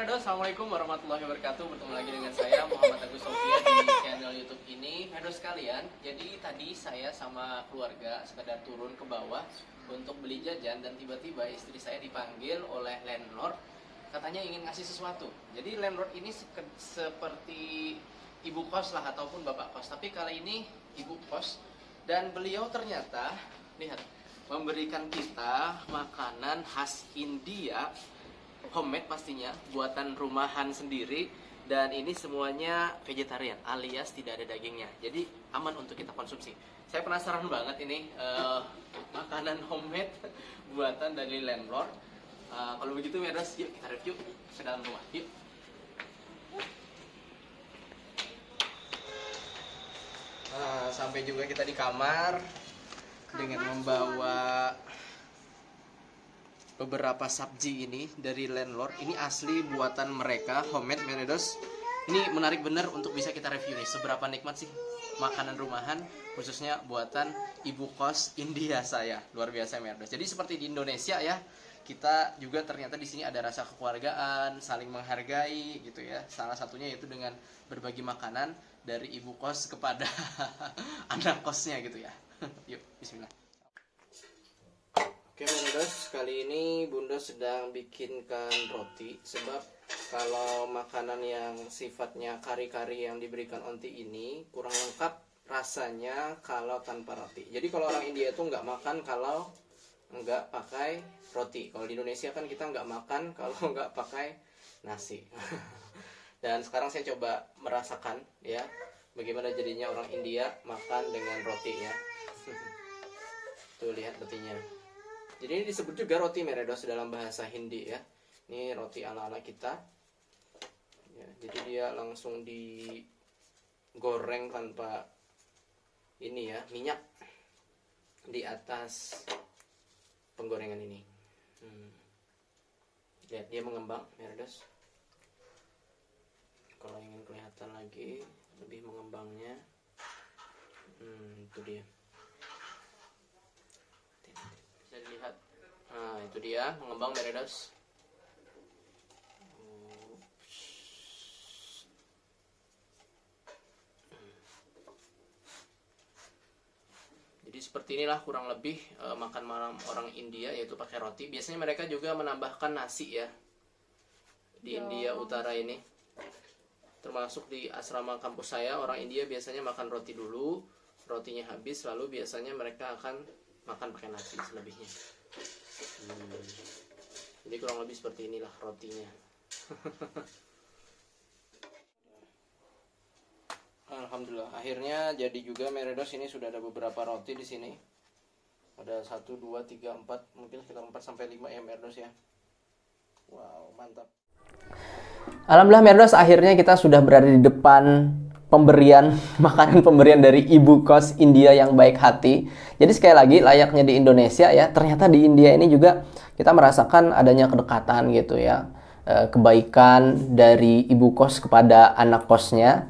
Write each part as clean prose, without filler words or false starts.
Meredo, Assalamualaikum warahmatullahi wabarakatuh. Bertemu lagi dengan saya Muhammad Agus Sofia di channel YouTube ini. Meredo sekalian, jadi tadi saya sama keluarga sekedar turun ke bawah untuk beli jajan dan tiba-tiba istri saya dipanggil oleh landlord. Katanya ingin ngasih sesuatu. Jadi landlord ini seperti ibu kos lah ataupun bapak kos, tapi kali ini ibu kos, dan beliau ternyata lihat memberikan kita makanan khas India, homemade pastinya, buatan rumahan sendiri, dan ini semuanya vegetarian alias tidak ada dagingnya, jadi aman untuk kita konsumsi. Saya penasaran banget ini makanan homemade buatan dari landlord. Kalau begitu Meres, yuk kita review ke dalam rumah, yuk. Sampai juga kita di kamar dengan membawa beberapa sabji ini dari landlord. Ini asli buatan mereka, homemade Meredos. Ini menarik bener untuk bisa kita review nih. Seberapa nikmat sih makanan rumahan, khususnya buatan ibu kos India saya. Luar biasa Meredos. Jadi seperti di Indonesia ya, kita juga ternyata di sini ada rasa kekeluargaan, saling menghargai gitu ya. Salah satunya yaitu dengan berbagi makanan dari ibu kos kepada anak kosnya gitu ya. Yuk, bismillah. Oke Meredos, kali ini Bunda sedang bikinkan roti. Sebab kalau makanan yang sifatnya kari-kari yang diberikan onti ini kurang lengkap rasanya kalau tanpa roti. Jadi kalau orang India itu nggak makan kalau nggak pakai roti. Kalau di Indonesia kan kita nggak makan kalau nggak pakai nasi. Dan sekarang saya coba merasakan ya bagaimana jadinya orang India makan dengan roti ya. Tuh lihat rotinya. Jadi ini disebut juga roti Meredos dalam bahasa Hindi ya. Ini roti ala-ala kita ya, jadi dia langsung digoreng tanpa ini ya, minyak di atas penggorengan ini. Lihat dia mengembang Meredos. Kalau ingin kelihatan lagi lebih mengembangnya, itu dia. Bisa dilihat. Nah, itu dia mengembang Meredos. Jadi seperti inilah kurang lebih makan malam orang India, yaitu pakai roti. Biasanya mereka juga menambahkan nasi ya di India Utara ini. Termasuk di asrama kampus saya, orang India biasanya makan roti dulu, rotinya habis, lalu biasanya mereka akan makan pakai nasi selebihnya. Jadi kurang lebih seperti inilah rotinya. Alhamdulillah, akhirnya jadi juga Meredos. Ini sudah ada beberapa roti di sini. Ada 1, 2, 3, 4, mungkin sekitar 4 sampai 5 ya Meredos ya. Wow, mantap. Alhamdulillah Meredos, akhirnya kita sudah berada di depan pemberian makanan pemberian dari ibu kos India yang baik hati. Jadi sekali lagi layaknya di Indonesia ya, ternyata di India ini juga kita merasakan adanya kedekatan gitu ya, kebaikan dari ibu kos kepada anak kosnya,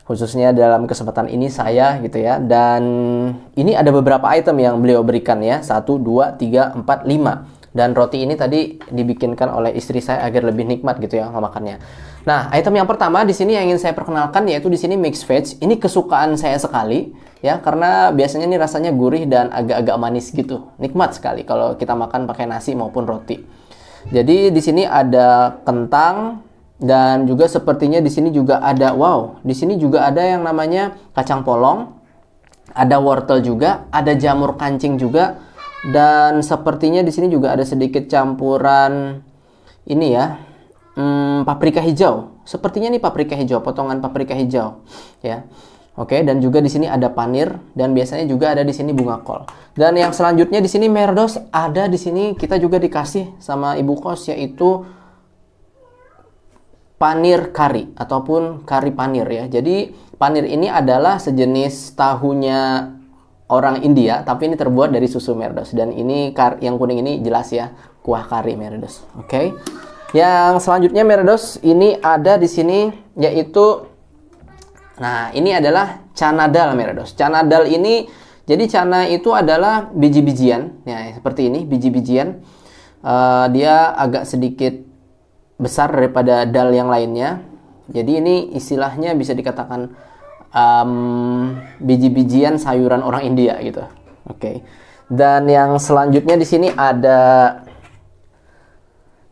khususnya dalam kesempatan ini saya gitu ya. Dan ini ada beberapa item yang beliau berikan ya, 1, 2, 3, 4, 5. Dan roti ini tadi dibikinkan oleh istri saya agar lebih nikmat gitu ya memakannya. Nah, item yang pertama di sini yang ingin saya perkenalkan yaitu di sini mixed veg. Ini kesukaan saya sekali ya, karena biasanya ini rasanya gurih dan agak-agak manis gitu. Nikmat sekali kalau kita makan pakai nasi maupun roti. Jadi di sini ada kentang dan juga sepertinya di sini juga ada di sini juga ada yang namanya kacang polong, ada wortel juga, ada jamur kancing juga. Dan sepertinya di sini juga ada sedikit campuran ini ya, paprika hijau. Sepertinya ini paprika hijau, potongan paprika hijau ya. Oke, dan juga di sini ada panir dan biasanya juga ada di sini bunga kol. Dan yang selanjutnya di sini Meredos, ada di sini kita juga dikasih sama ibu kos yaitu panir kari ataupun kari panir ya. Jadi panir ini adalah sejenis tahunya orang India, tapi ini terbuat dari susu Meredos. Dan ini yang kuning ini jelas ya, kuah kari Meredos. Oke. Yang selanjutnya Meredos, ini ada di sini yaitu, nah ini adalah chana dal Meredos. Chana dal ini, jadi chana itu adalah biji-bijian, ya seperti ini biji-bijian. Dia agak sedikit besar daripada dal yang lainnya. Jadi ini istilahnya bisa dikatakan biji-bijian sayuran orang India gitu. Oke. Dan yang selanjutnya di sini ada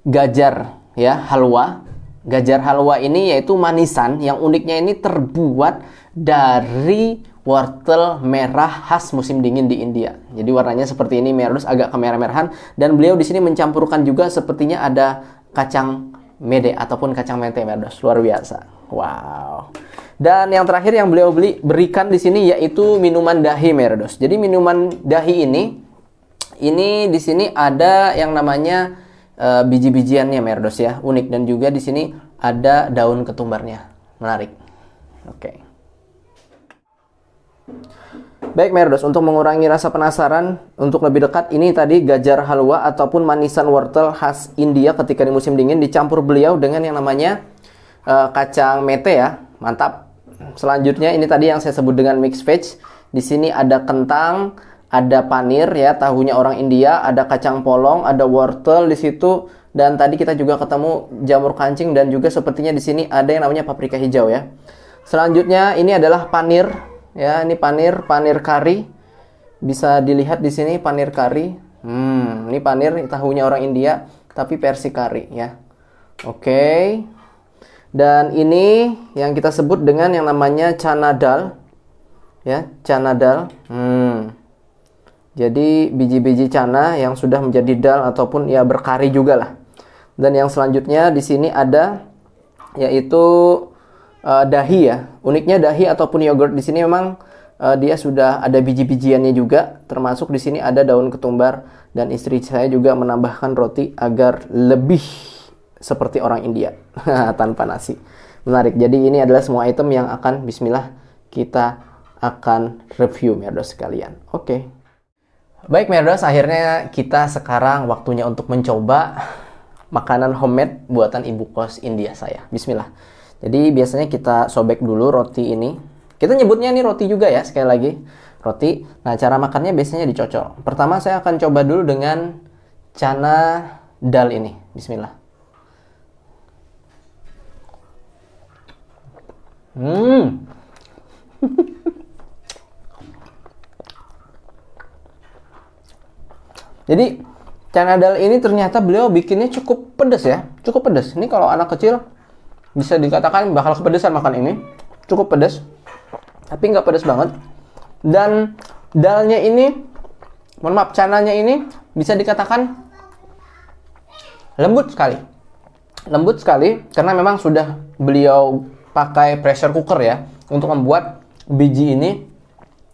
gajar ya, halwa. Gajar halwa ini yaitu manisan yang uniknya ini terbuat dari wortel merah khas musim dingin di India. Jadi warnanya seperti ini, Meredos, agak kemerah-merahan, dan beliau di sini mencampurkan juga sepertinya ada kacang mede ataupun kacang mente, Meredos. Luar biasa. Wow. Dan yang terakhir yang beliau berikan di sini yaitu minuman dahi, Meredos. Jadi minuman dahi ini di sini ada yang namanya biji-bijiannya, Meredos ya, unik, dan juga di sini ada daun ketumbarnya. Menarik. Oke. Baik, Meredos, untuk mengurangi rasa penasaran, untuk lebih dekat, ini tadi gajar halwa ataupun manisan wortel khas India ketika di musim dingin, dicampur beliau dengan yang namanya kacang mete ya. Mantap. Selanjutnya ini tadi yang saya sebut dengan mixed veg. Di sini ada kentang, ada panir ya, tahunya orang India, ada kacang polong, ada wortel di situ, dan tadi kita juga ketemu jamur kancing, dan juga sepertinya di sini ada yang namanya paprika hijau ya. Selanjutnya ini adalah panir ya, ini panir kari. Bisa dilihat di sini panir kari. Ini panir tahunya orang India tapi versi kari ya. Oke. Dan ini yang kita sebut dengan yang namanya chana dal ya, chana dal. Jadi biji-biji chana yang sudah menjadi dal ataupun ya berkari juga lah. Dan yang selanjutnya di sini ada yaitu dahi ya. Uniknya dahi ataupun yogurt di sini memang dia sudah ada biji-bijiannya juga. Termasuk di sini ada daun ketumbar, dan istri saya juga menambahkan roti agar lebih seperti orang India tanpa nasi. Menarik. Jadi ini adalah semua item yang akan bismillah kita akan review, Meredos sekalian. Oke. Baik, Meredos, akhirnya kita sekarang waktunya untuk mencoba makanan homemade buatan ibu kos India saya. Bismillah. Jadi biasanya kita sobek dulu roti ini. Kita nyebutnya ini roti juga ya, sekali lagi. Roti. Nah, cara makannya biasanya dicocol. Pertama saya akan coba dulu dengan chana dal ini. Bismillah. Jadi chana dal ini ternyata beliau bikinnya cukup pedas ya, cukup pedas. Ini kalau anak kecil bisa dikatakan bakal kepedesan makan ini. Cukup pedas, tapi nggak pedas banget. Dan dalnya ini, mohon maaf, cananya ini bisa dikatakan lembut sekali. Lembut sekali karena memang sudah beliau pakai pressure cooker ya untuk membuat biji ini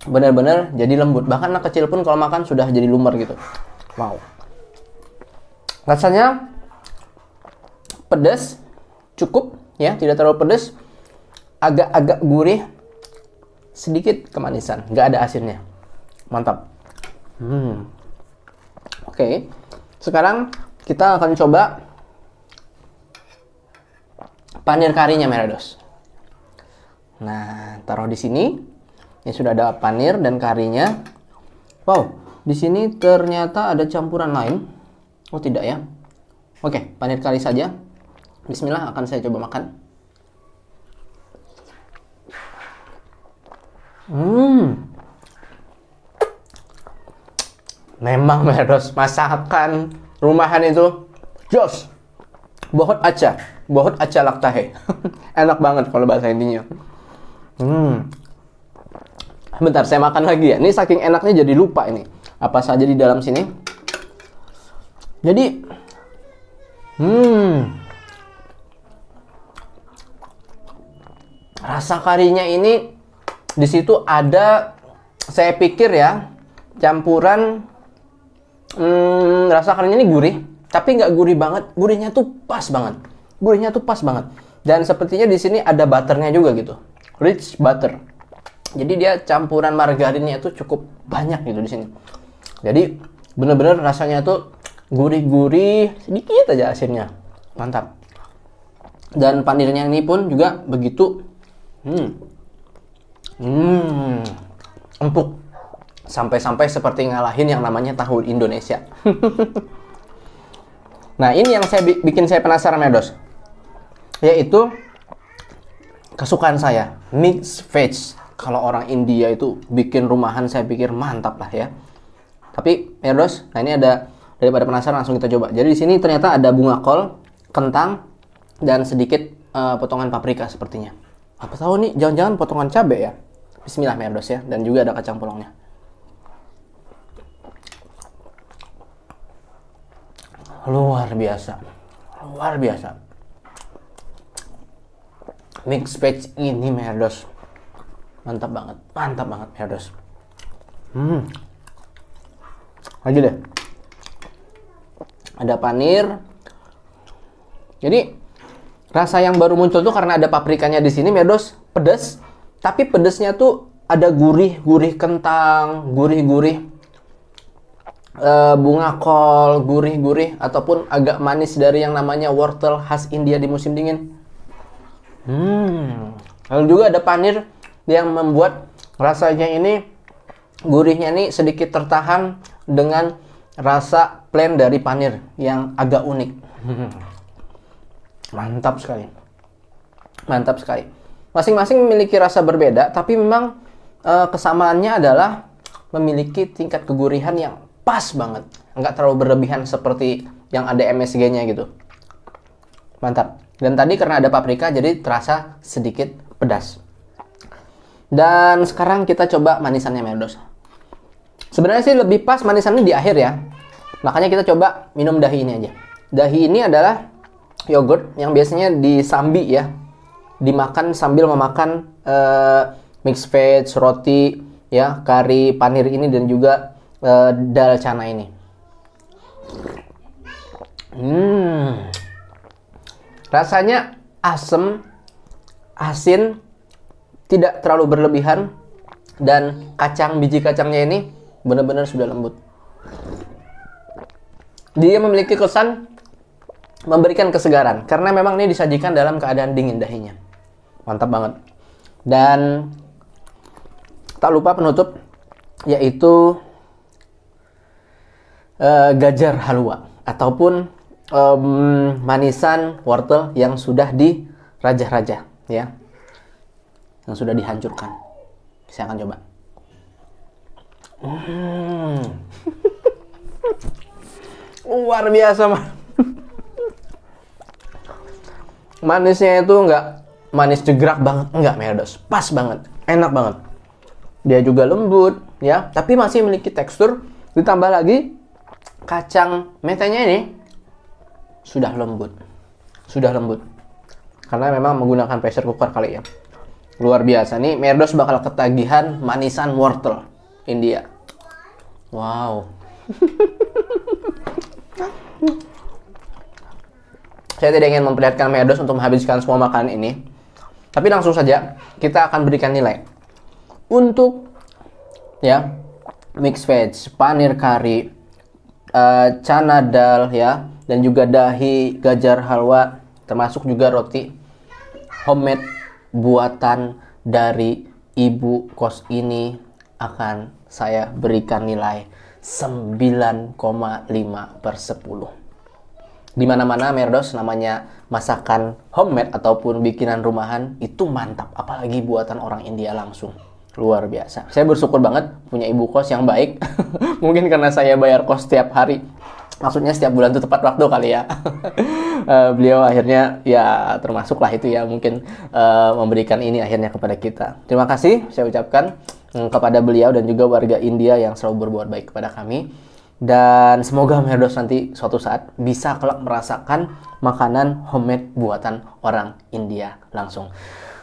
benar-benar jadi lembut. Bahkan anak kecil pun kalau makan sudah jadi lumer gitu. Wow. Rasanya pedas, cukup ya, tidak terlalu pedas, agak-agak gurih, sedikit kemanisan, nggak ada asinnya. Mantap. Oke. Sekarang kita akan coba panir karinya, Meredos. Nah, taruh di sini. Ini sudah ada panir dan karinya. Wow. Di sini ternyata ada campuran lain. Oh, tidak ya. Oke, panir kari saja. Bismillah, akan saya coba makan. Memang, Meredos, masakan rumahan itu jos. Bahut acha lagta hai. Enak banget kalau bahasa intinya. Bentar, saya makan lagi ya. Ini saking enaknya jadi lupa ini apa saja di dalam sini. Jadi rasa karinya ini di situ ada, saya pikir ya, campuran rasa karinya ini gurih, tapi nggak gurih banget. Gurihnya tuh pas banget. Dan sepertinya di sini ada butternya juga gitu, rich butter. Jadi dia campuran margarinnya itu cukup banyak gitu di sini. Jadi bener-bener rasanya tuh gurih-gurih, sedikit aja asinnya. Mantap. Dan panirnya ini pun juga begitu empuk. Sampai-sampai seperti ngalahin yang namanya tahu Indonesia. Nah, ini yang bikin saya penasaran, Meredos. yaitu kesukaan saya, mixed veg. Kalau orang India itu bikin rumahan, saya pikir mantap lah ya. Tapi Merdos, nah ini ada, daripada penasaran langsung kita coba. Jadi di sini ternyata ada bunga kol, kentang, dan sedikit potongan paprika sepertinya. Apa tahu nih, jangan-jangan potongan cabai ya. Bismillah Merdos ya, dan juga ada kacang polongnya. Luar biasa, luar biasa. Mixed veg ini Merdos, mantap banget Merdos. Lagi deh, ada panir. Jadi rasa yang baru muncul tuh karena ada paprikanya di sini Merdos, pedas. Tapi pedasnya tuh ada gurih kentang, gurih bunga kol, gurih ataupun agak manis dari yang namanya wortel khas India di musim dingin. Lalu juga ada panir yang membuat rasanya ini, gurihnya ini sedikit tertahan dengan rasa plain dari panir yang agak unik. Mantap sekali. Masing-masing memiliki rasa berbeda, tapi memang kesamaannya adalah memiliki tingkat kegurihan yang pas banget, nggak terlalu berlebihan seperti yang ada MSG-nya gitu. Mantap. Dan tadi karena ada paprika jadi terasa sedikit pedas. Dan sekarang kita coba manisannya Merdos. Sebenarnya sih lebih pas manisannya di akhir ya. Makanya kita coba minum dahi ini aja. Dahi ini adalah yogurt yang biasanya disambi ya. Dimakan sambil memakan mixed veg, roti, ya, kari, panir ini dan juga dal chana ini. Rasanya asem, asin, tidak terlalu berlebihan, dan biji kacangnya ini benar-benar sudah lembut. Dia memiliki kesan memberikan kesegaran karena memang ini disajikan dalam keadaan dingin dahinya. Mantap banget. Dan tak lupa penutup yaitu gajar halwa ataupun manisan wortel yang sudah dirajah-rajah ya, yang sudah dihancurkan. Saya akan coba. Luar biasa manisnya itu nggak manis jegrak banget, nggak Merdos, pas banget, enak banget. Dia juga lembut ya, tapi masih memiliki tekstur. Ditambah lagi kacang metenya ini sudah lembut karena memang menggunakan pressure cooker kali ya. Luar biasa nih, Merdos bakal ketagihan manisan wortel India. Wow. Saya tidak ingin memperlihatkan Merdos untuk menghabiskan semua makanan ini, tapi langsung saja kita akan berikan nilai untuk ya mixed veg, panir kari, chana dal ya, dan juga dahi, gajar halwa, termasuk juga roti homemade buatan dari ibu kos ini, akan saya berikan nilai 9,5/10. Di mana-mana Merdos namanya masakan homemade ataupun bikinan rumahan itu mantap, apalagi buatan orang India langsung. Luar biasa. Saya bersyukur banget punya ibu kos yang baik. Mungkin karena saya bayar kos setiap hari. Maksudnya setiap bulan itu tepat waktu kali ya. Beliau akhirnya ya termasuk lah itu ya, mungkin memberikan ini akhirnya kepada kita. Terima kasih saya ucapkan kepada beliau dan juga warga India yang selalu berbuat baik kepada kami. Dan semoga Merdos nanti suatu saat bisa kelak merasakan makanan homemade buatan orang India langsung.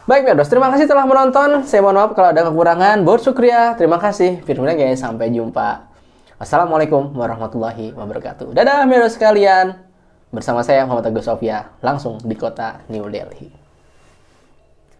Baik Merdos, terima kasih telah menonton. Saya mohon maaf kalau ada kekurangan. Syukriya. Terima kasih. Firmannya guys, sampai jumpa. Assalamualaikum warahmatullahi wabarakatuh. Dadah Merdos sekalian. Bersama saya Muhammad Agus Sofia, langsung di kota New Delhi.